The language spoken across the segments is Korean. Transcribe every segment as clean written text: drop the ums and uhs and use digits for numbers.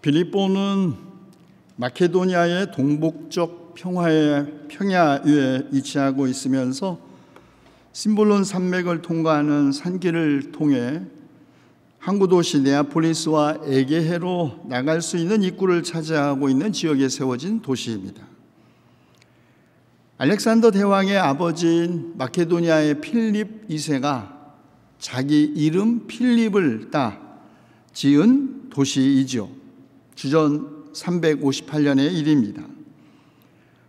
빌립보는 마케도니아의 동북쪽 평야에 위치하고 있으면서 심볼론 산맥을 통과하는 산길을 통해 항구 도시 네아폴리스와 에게해로 나갈 수 있는 입구를 차지하고 있는 지역에 세워진 도시입니다. 알렉산더 대왕의 아버지인 마케도니아의 필립 2세가 자기 이름 필립을 따 지은 도시이죠. 주전 358년의 일입니다.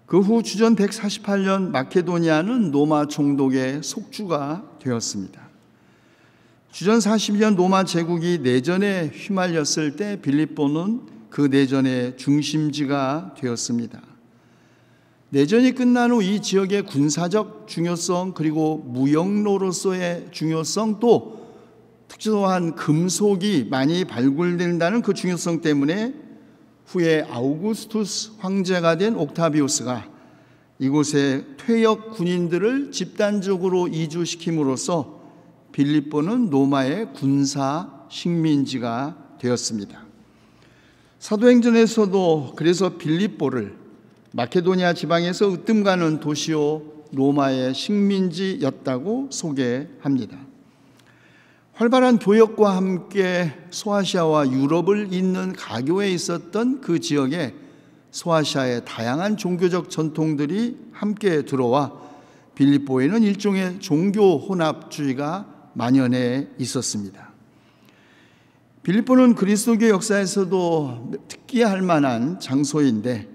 그 후 주전 148년 마케도니아는 로마 총독의 속주가 되었습니다. 주전 42년 로마 제국이 내전에 휘말렸을 때 빌립보는 그 내전의 중심지가 되었습니다. 내전이 끝난 후 이 지역의 군사적 중요성 그리고 무역로로서의 중요성 또 특수한 금속이 많이 발굴된다는 그 중요성 때문에 후에 아우구스투스 황제가 된 옥타비우스가 이곳에 퇴역 군인들을 집단적으로 이주시킴으로써 빌립보는 로마의 군사 식민지가 되었습니다. 사도행전에서도 그래서 빌립보를 마케도니아 지방에서 으뜸가는 도시요 로마의 식민지였다고 소개합니다. 활발한 교역과 함께 소아시아와 유럽을 잇는 가교에 있었던 그 지역에 소아시아의 다양한 종교적 전통들이 함께 들어와 빌립보에는 일종의 종교 혼합주의가 만연해 있었습니다. 빌립보는 그리스도교 역사에서도 특기할 만한 장소인데,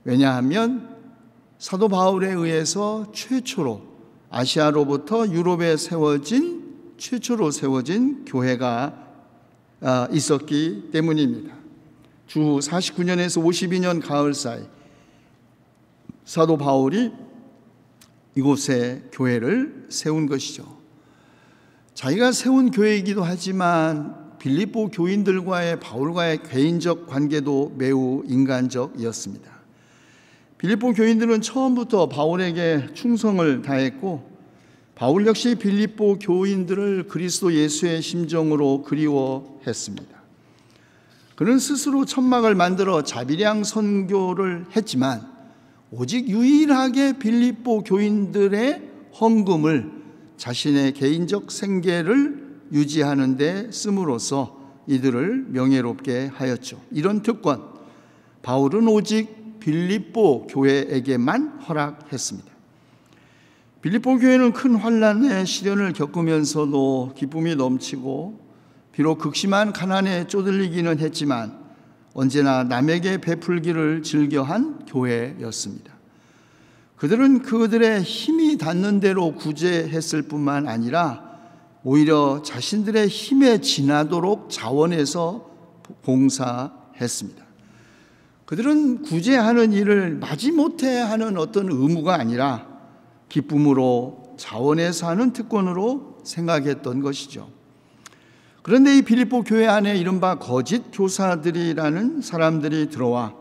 왜냐하면 사도 바울에 의해서 최초로 아시아로부터 유럽에 최초로 세워진 교회가 있었기 때문입니다. 주 49년에서 52년 가을 사이 사도 바울이 이곳에 교회를 세운 것이죠. 자기가 세운 교회이기도 하지만 빌립보 교인들과의 바울과의 개인적 관계도 매우 인간적이었습니다. 빌립보 교인들은 처음부터 바울에게 충성을 다했고 바울 역시 빌립보 교인들을 그리스도 예수의 심정으로 그리워했습니다. 그는 스스로 천막을 만들어 자비량 선교를 했지만 오직 유일하게 빌립보 교인들의 헌금을 자신의 개인적 생계를 유지하는 데 씀으로써 이들을 명예롭게 하였죠. 이런 특권, 바울은 오직 빌립보 교회에게만 허락했습니다. 빌립보 교회는 큰 환난의 시련을 겪으면서도 기쁨이 넘치고 비록 극심한 가난에 쪼들리기는 했지만 언제나 남에게 베풀기를 즐겨한 교회였습니다. 그들은 그들의 힘이 닿는 대로 구제했을 뿐만 아니라 오히려 자신들의 힘에 지나도록 자원해서 봉사했습니다. 그들은 구제하는 일을 마지못해 하는 어떤 의무가 아니라 기쁨으로 자원해서 하는 특권으로 생각했던 것이죠. 그런데 이 빌립보 교회 안에 이른바 거짓 교사들이라는 사람들이 들어와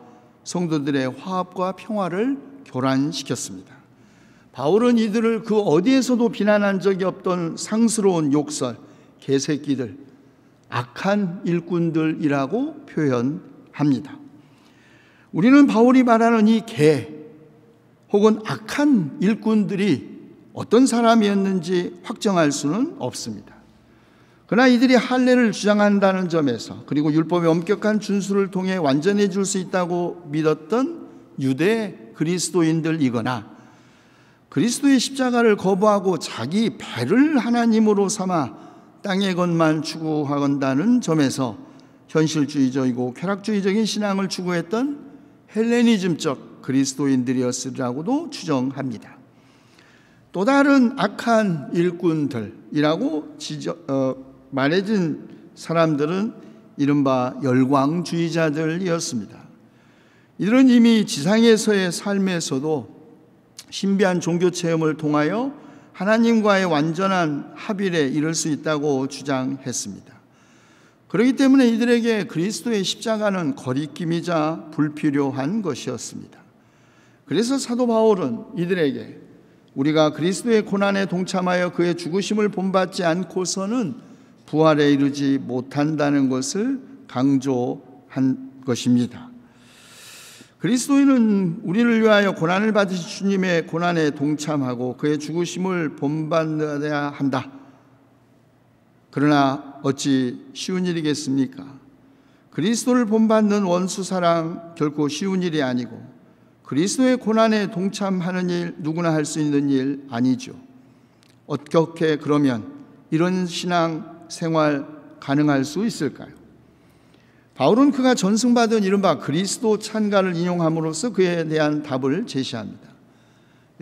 성도들의 화합과 평화를 교란시켰습니다. 바울은 이들을 그 어디에서도 비난한 적이 없던 상스러운 욕설, 개새끼들, 악한 일꾼들이라고 표현합니다. 우리는 바울이 말하는 이 개 혹은 악한 일꾼들이 어떤 사람이었는지 확정할 수는 없습니다. 그러나 이들이 할례를 주장한다는 점에서 그리고 율법의 엄격한 준수를 통해 완전해질 수 있다고 믿었던 유대 그리스도인들이거나 그리스도의 십자가를 거부하고 자기 배를 하나님으로 삼아 땅의 것만 추구한다는 점에서 현실주의적이고 쾌락주의적인 신앙을 추구했던 헬레니즘적 그리스도인들이었으리라고도 추정합니다. 또 다른 악한 일꾼들이라고 말해진 사람들은 이른바 열광주의자들이었습니다. 이들은 이미 지상에서의 삶에서도 신비한 종교 체험을 통하여 하나님과의 완전한 합일에 이를 수 있다고 주장했습니다. 그렇기 때문에 이들에게 그리스도의 십자가는 거리낌이자 불필요한 것이었습니다. 그래서 사도 바울은 이들에게 우리가 그리스도의 고난에 동참하여 그의 죽으심을 본받지 않고서는 부활에 이르지 못한다는 것을 강조한 것입니다. 그리스도인은 우리를 위하여 고난을 받으신 주님의 고난에 동참하고 그의 죽으심을 본받아야 한다. 그러나 어찌 쉬운 일이겠습니까? 그리스도를 본받는 원수 사랑 결코 쉬운 일이 아니고 그리스도의 고난에 동참하는 일 누구나 할 수 있는 일 아니죠. 어떻게 그러면 이런 신앙 생활 가능할 수 있을까요? 바울은 그가 전승받은 이른바 그리스도 찬가를 인용함으로써 그에 대한 답을 제시합니다.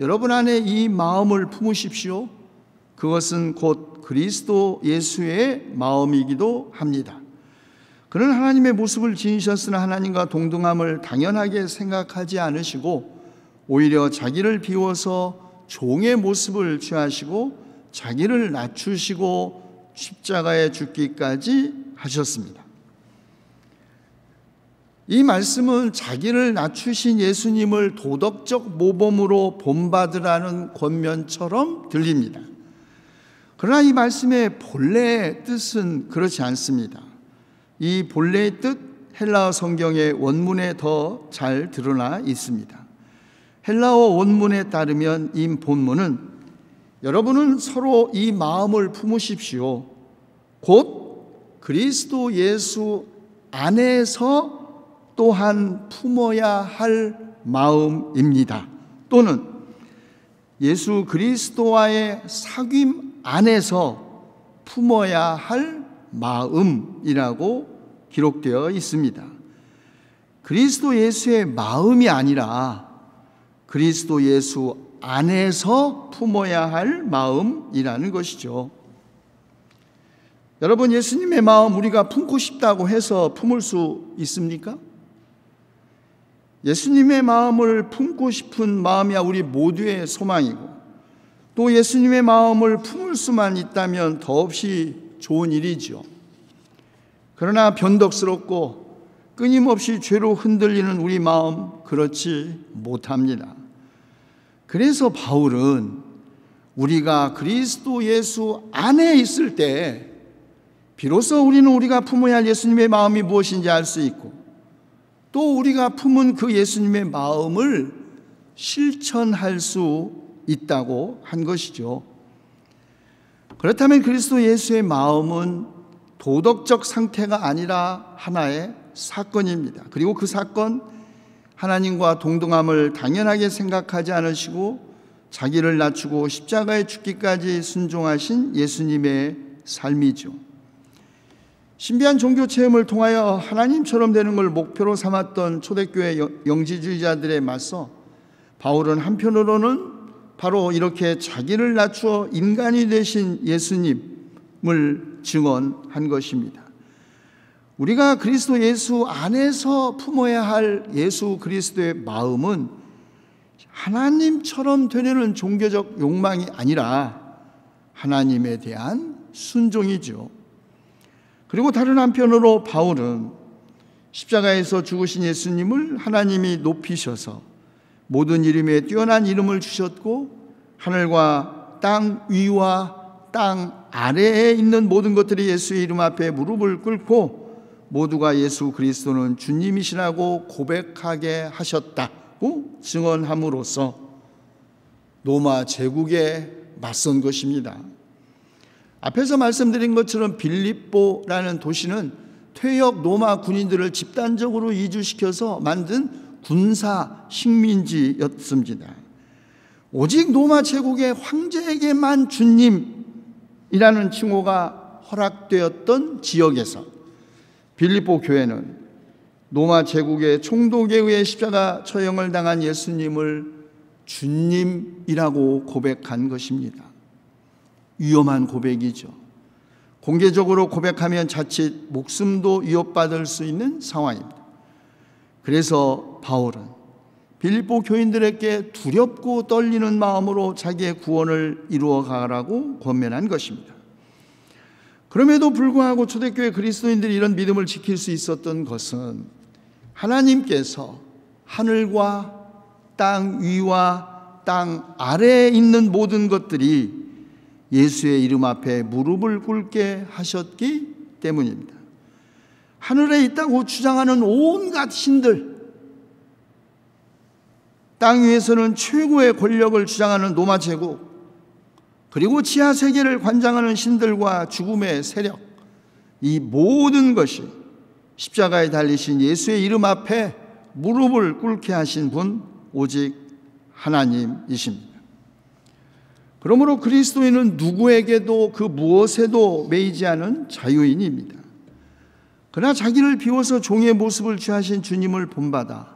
여러분 안에 이 마음을 품으십시오. 그것은 곧 그리스도 예수의 마음이기도 합니다. 그는 하나님의 모습을 지니셨으나 하나님과 동등함을 당연하게 생각하지 않으시고 오히려 자기를 비워서 종의 모습을 취하시고 자기를 낮추시고 십자가에 죽기까지 하셨습니다. 이 말씀은 자기를 낮추신 예수님을 도덕적 모범으로 본받으라는 권면처럼 들립니다. 그러나 이 말씀의 본래의 뜻은 그렇지 않습니다. 이 본래의 뜻 헬라어 성경의 원문에 더 잘 드러나 있습니다. 헬라어 원문에 따르면 이 본문은 여러분은 서로 이 마음을 품으십시오. 곧 그리스도 예수 안에서 또한 품어야 할 마음입니다. 또는 예수 그리스도와의 사귐 안에서 품어야 할 마음이라고 기록되어 있습니다. 그리스도 예수의 마음이 아니라 그리스도 예수 안에서 품어야 할 마음이라는 것이죠. 여러분, 예수님의 마음 우리가 품고 싶다고 해서 품을 수 있습니까? 예수님의 마음을 품고 싶은 마음이야 우리 모두의 소망이고 또 예수님의 마음을 품을 수만 있다면 더없이 좋은 일이죠. 그러나 변덕스럽고 끊임없이 죄로 흔들리는 우리 마음 그렇지 못합니다. 그래서 바울은 우리가 그리스도 예수 안에 있을 때 비로소 우리는 우리가 품어야 할 예수님의 마음이 무엇인지 알 수 있고 또 우리가 품은 그 예수님의 마음을 실천할 수 있다고 한 것이죠. 그렇다면 그리스도 예수의 마음은 도덕적 상태가 아니라 하나의 사건입니다. 그리고 그 사건, 하나님과 동등함을 당연하게 생각하지 않으시고 자기를 낮추고 십자가에 죽기까지 순종하신 예수님의 삶이죠. 신비한 종교 체험을 통하여 하나님처럼 되는 걸 목표로 삼았던 초대교회 영지주의자들에 맞서 바울은 한편으로는 바로 이렇게 자기를 낮추어 인간이 되신 예수님을 증언한 것입니다. 우리가 그리스도 예수 안에서 품어야 할 예수 그리스도의 마음은 하나님처럼 되려는 종교적 욕망이 아니라 하나님에 대한 순종이죠. 그리고 다른 한편으로 바울은 십자가에서 죽으신 예수님을 하나님이 높이셔서 모든 이름에 뛰어난 이름을 주셨고 하늘과 땅 위와 땅 아래에 있는 모든 것들이 예수의 이름 앞에 무릎을 꿇고 모두가 예수 그리스도는 주님이시라고 고백하게 하셨다고 증언함으로써 로마 제국에 맞선 것입니다. 앞에서 말씀드린 것처럼 빌립보라는 도시는 퇴역 로마 군인들을 집단적으로 이주시켜서 만든 군사 식민지였습니다. 오직 로마 제국의 황제에게만 주님이라는 칭호가 허락되었던 지역에서 빌립보 교회는 로마 제국의 총독에 의해 십자가 처형을 당한 예수님을 주님이라고 고백한 것입니다. 위험한 고백이죠. 공개적으로 고백하면 자칫 목숨도 위협받을 수 있는 상황입니다. 그래서 바울은 빌립보 교인들에게 두렵고 떨리는 마음으로 자기의 구원을 이루어 가라고 권면한 것입니다. 그럼에도 불구하고 초대교회 그리스도인들이 이런 믿음을 지킬 수 있었던 것은 하나님께서 하늘과 땅 위와 땅 아래에 있는 모든 것들이 예수의 이름 앞에 무릎을 꿇게 하셨기 때문입니다. 하늘에 있다고 주장하는 온갖 신들, 땅 위에서는 최고의 권력을 주장하는 로마 제국, 그리고 지하 세계를 관장하는 신들과 죽음의 세력, 이 모든 것이 십자가에 달리신 예수의 이름 앞에 무릎을 꿇게 하신 분 오직 하나님이십니다. 그러므로 그리스도인은 누구에게도 그 무엇에도 매이지 않은 자유인입니다. 그러나 자기를 비워서 종의 모습을 취하신 주님을 본받아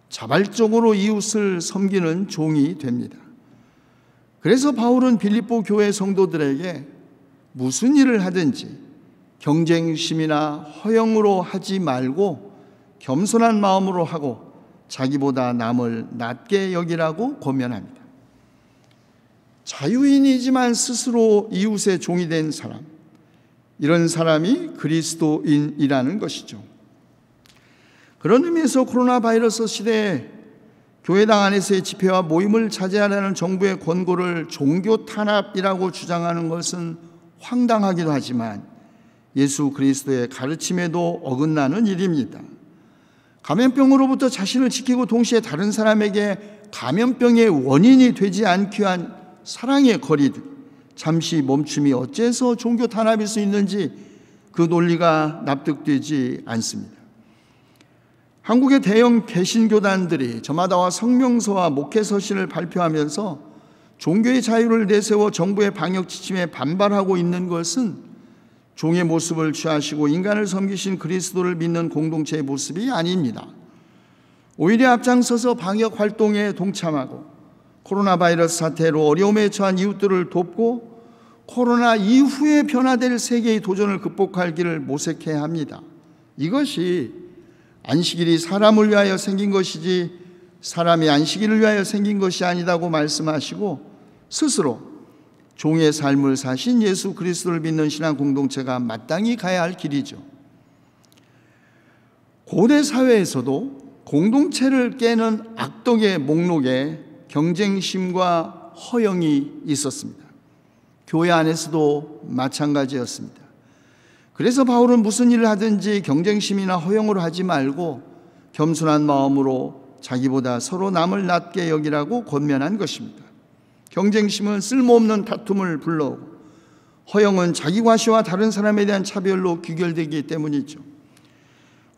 자발적으로 이웃을 섬기는 종이 됩니다. 그래서 바울은 빌립보 교회 성도들에게 무슨 일을 하든지 경쟁심이나 허영으로 하지 말고 겸손한 마음으로 하고 자기보다 남을 낮게 여기라고 권면합니다. 자유인이지만 스스로 이웃의 종이 된 사람, 이런 사람이 그리스도인이라는 것이죠. 그런 의미에서 코로나 바이러스 시대에 교회당 안에서의 집회와 모임을 자제하라는 정부의 권고를 종교 탄압이라고 주장하는 것은 황당하기도 하지만 예수 그리스도의 가르침에도 어긋나는 일입니다. 감염병으로부터 자신을 지키고 동시에 다른 사람에게 감염병의 원인이 되지 않기 위한 사랑의 거리두기, 잠시 멈춤이 어째서 종교 탄압일 수 있는지 그 논리가 납득되지 않습니다. 한국의 대형 개신교단들이 저마다와 성명서와 목회서신을 발표하면서 종교의 자유를 내세워 정부의 방역 지침에 반발하고 있는 것은 종의 모습을 취하시고 인간을 섬기신 그리스도를 믿는 공동체의 모습이 아닙니다. 오히려 앞장서서 방역 활동에 동참하고 코로나 바이러스 사태로 어려움에 처한 이웃들을 돕고 코로나 이후에 변화될 세계의 도전을 극복할 길을 모색해야 합니다. 이것이 안식일이 사람을 위하여 생긴 것이지 사람이 안식일을 위하여 생긴 것이 아니다고 말씀하시고 스스로 종의 삶을 사신 예수 그리스도를 믿는 신앙 공동체가 마땅히 가야 할 길이죠. 고대 사회에서도 공동체를 깨는 악덕의 목록에 경쟁심과 허영이 있었습니다. 교회 안에서도 마찬가지였습니다. 그래서 바울은 무슨 일을 하든지 경쟁심이나 허영으로 하지 말고 겸손한 마음으로 자기보다 서로 남을 낮게 여기라고 권면한 것입니다. 경쟁심은 쓸모없는 다툼을 불러오고 허영은 자기 과시와 다른 사람에 대한 차별로 귀결되기 때문이죠.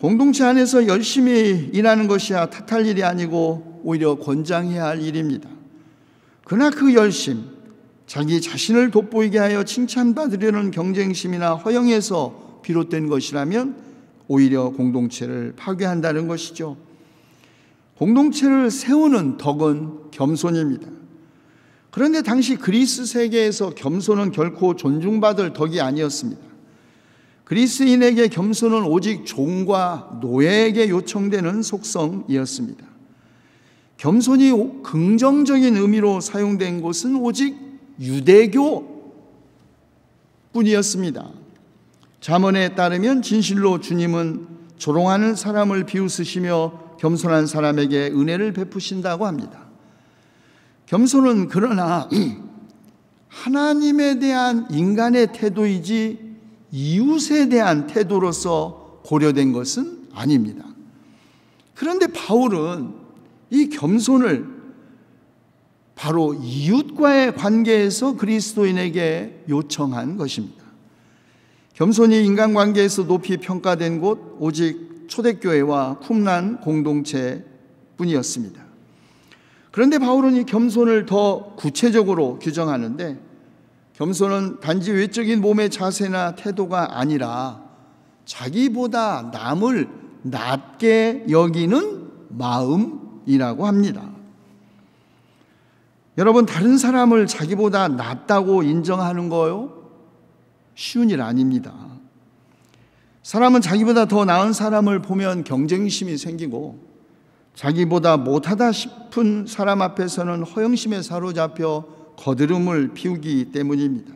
공동체 안에서 열심히 일하는 것이야 탓할 일이 아니고 오히려 권장해야 할 일입니다. 그러나 그 열심, 자기 자신을 돋보이게 하여 칭찬받으려는 경쟁심이나 허영에서 비롯된 것이라면 오히려 공동체를 파괴한다는 것이죠. 공동체를 세우는 덕은 겸손입니다. 그런데 당시 그리스 세계에서 겸손은 결코 존중받을 덕이 아니었습니다. 그리스인에게 겸손은 오직 종과 노예에게 요청되는 속성이었습니다. 겸손이 긍정적인 의미로 사용된 곳은 오직 유대교 뿐이었습니다. 잠언에 따르면 진실로 주님은 조롱하는 사람을 비웃으시며 겸손한 사람에게 은혜를 베푸신다고 합니다. 겸손은 그러나 하나님에 대한 인간의 태도이지 이웃에 대한 태도로서 고려된 것은 아닙니다. 그런데 바울은 이 겸손을 바로 이웃과의 관계에서 그리스도인에게 요청한 것입니다. 겸손이 인간관계에서 높이 평가된 곳 오직 초대교회와 쿰란 공동체뿐이었습니다. 그런데 바울은 이 겸손을 더 구체적으로 규정하는데 겸손은 단지 외적인 몸의 자세나 태도가 아니라 자기보다 남을 낮게 여기는 마음이라고 합니다. 여러분, 다른 사람을 자기보다 낫다고 인정하는 거요? 쉬운 일 아닙니다. 사람은 자기보다 더 나은 사람을 보면 경쟁심이 생기고 자기보다 못하다 싶은 사람 앞에서는 허영심에 사로잡혀 거드름을 피우기 때문입니다.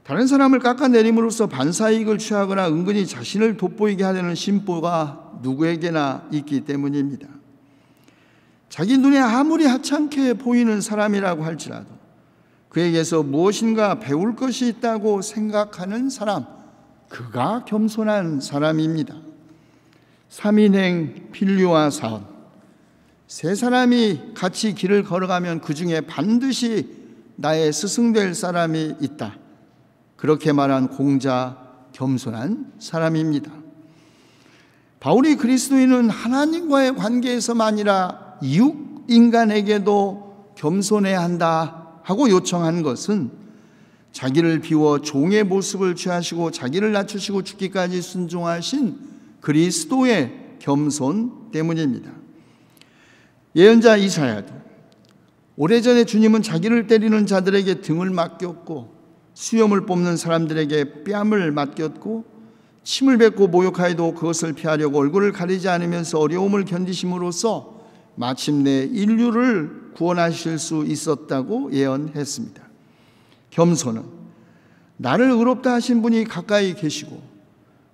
다른 사람을 깎아내림으로써 반사이익을 취하거나 은근히 자신을 돋보이게 하려는 심보가 누구에게나 있기 때문입니다. 자기 눈에 아무리 하찮게 보이는 사람이라고 할지라도 그에게서 무엇인가 배울 것이 있다고 생각하는 사람, 그가 겸손한 사람입니다. 3인행 필류와 사원, 세 사람이 같이 길을 걸어가면 그 중에 반드시 나의 스승될 사람이 있다. 그렇게 말한 공자, 겸손한 사람입니다. 바울이 그리스도인은 하나님과의 관계에서만 아니라 이웃 인간에게도 겸손해야 한다 하고 요청한 것은 자기를 비워 종의 모습을 취하시고 자기를 낮추시고 죽기까지 순종하신 그리스도의 겸손 때문입니다. 예언자 이사야도 오래전에 주님은 자기를 때리는 자들에게 등을 맡겼고 수염을 뽑는 사람들에게 뺨을 맡겼고 침을 뱉고 모욕하여도 그것을 피하려고 얼굴을 가리지 않으면서 어려움을 견디심으로써 마침내 인류를 구원하실 수 있었다고 예언했습니다. 겸손은 나를 의롭다 하신 분이 가까이 계시고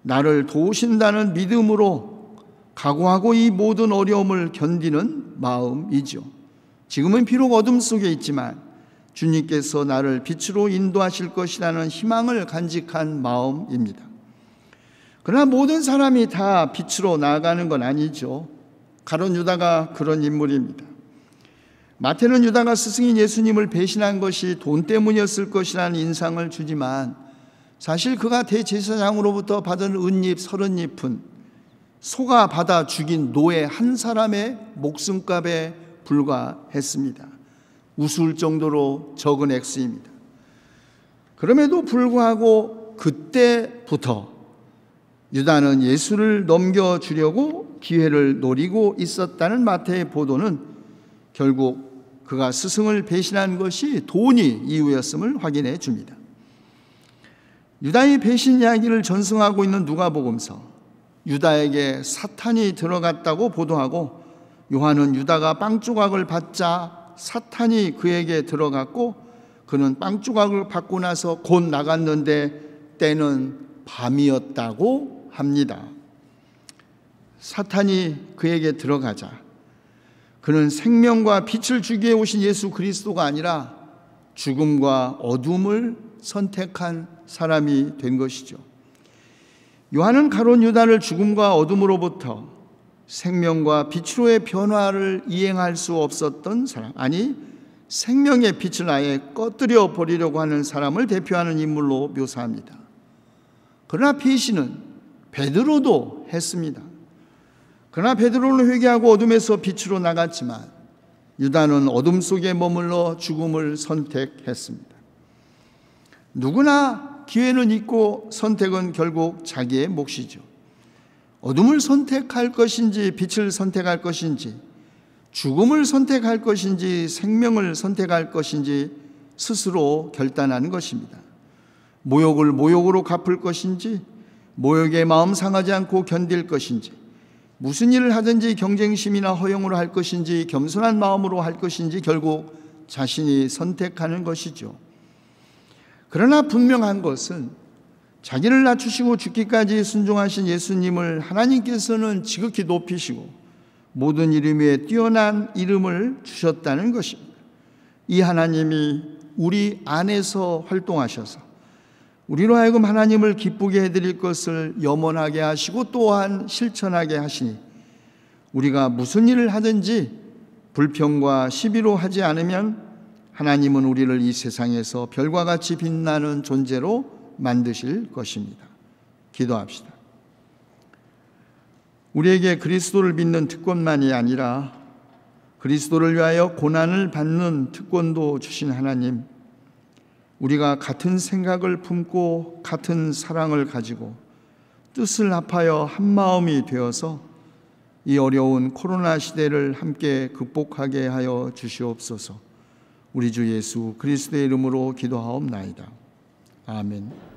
나를 도우신다는 믿음으로 각오하고 이 모든 어려움을 견디는 마음이죠. 지금은 비록 어둠 속에 있지만 주님께서 나를 빛으로 인도하실 것이라는 희망을 간직한 마음입니다. 그러나 모든 사람이 다 빛으로 나아가는 건 아니죠. 가룟 유다가 그런 인물입니다. 마태는 유다가 스승인 예수님을 배신한 것이 돈 때문이었을 것이라는 인상을 주지만 사실 그가 대제사장으로부터 받은 은잎 30잎은 소가 받아 죽인 노예 한 사람의 목숨값에 불과했습니다. 우스울 정도로 적은 액수입니다. 그럼에도 불구하고 그때부터 유다는 예수를 넘겨주려고 기회를 노리고 있었다는 마태의 보도는 결국 그가 스승을 배신한 것이 돈이 이유였음을 확인해 줍니다. 유다의 배신 이야기를 전승하고 있는 누가복음서, 유다에게 사탄이 들어갔다고 보도하고 요한은 유다가 빵 조각을 받자 사탄이 그에게 들어갔고 그는 빵 조각을 받고 나서 곧 나갔는데 때는 밤이었다고 합니다. 사탄이 그에게 들어가자 그는 생명과 빛을 주기 위해 오신 예수 그리스도가 아니라 죽음과 어둠을 선택한 사람이 된 것이죠. 요한은 가룟 유다를 죽음과 어둠으로부터 생명과 빛으로의 변화를 이행할 수 없었던 사람, 아니 생명의 빛을 아예 꺼뜨려 버리려고 하는 사람을 대표하는 인물로 묘사합니다. 그러나 배신은 베드로도 했습니다. 그러나 베드로는 회개하고 어둠에서 빛으로 나갔지만 유다는 어둠 속에 머물러 죽음을 선택했습니다. 누구나 기회는 있고 선택은 결국 자기의 몫이죠. 어둠을 선택할 것인지 빛을 선택할 것인지 죽음을 선택할 것인지 생명을 선택할 것인지 스스로 결단하는 것입니다. 모욕을 모욕으로 갚을 것인지 모욕에 마음 상하지 않고 견딜 것인지 무슨 일을 하든지 경쟁심이나 허영으로 할 것인지 겸손한 마음으로 할 것인지 결국 자신이 선택하는 것이죠. 그러나 분명한 것은 자기를 낮추시고 죽기까지 순종하신 예수님을 하나님께서는 지극히 높이시고 모든 이름 위에 뛰어난 이름을 주셨다는 것입니다. 이 하나님이 우리 안에서 활동하셔서 우리로 하여금 하나님을 기쁘게 해드릴 것을 염원하게 하시고 또한 실천하게 하시니 우리가 무슨 일을 하든지 불평과 시비로 하지 않으면 하나님은 우리를 이 세상에서 별과 같이 빛나는 존재로 만드실 것입니다. 기도합시다. 우리에게 그리스도를 믿는 특권만이 아니라 그리스도를 위하여 고난을 받는 특권도 주신 하나님, 우리가 같은 생각을 품고 같은 사랑을 가지고 뜻을 합하여 한 마음이 되어서 이 어려운 코로나 시대를 함께 극복하게 하여 주시옵소서. 우리 주 예수 그리스도의 이름으로 기도하옵나이다. 아멘.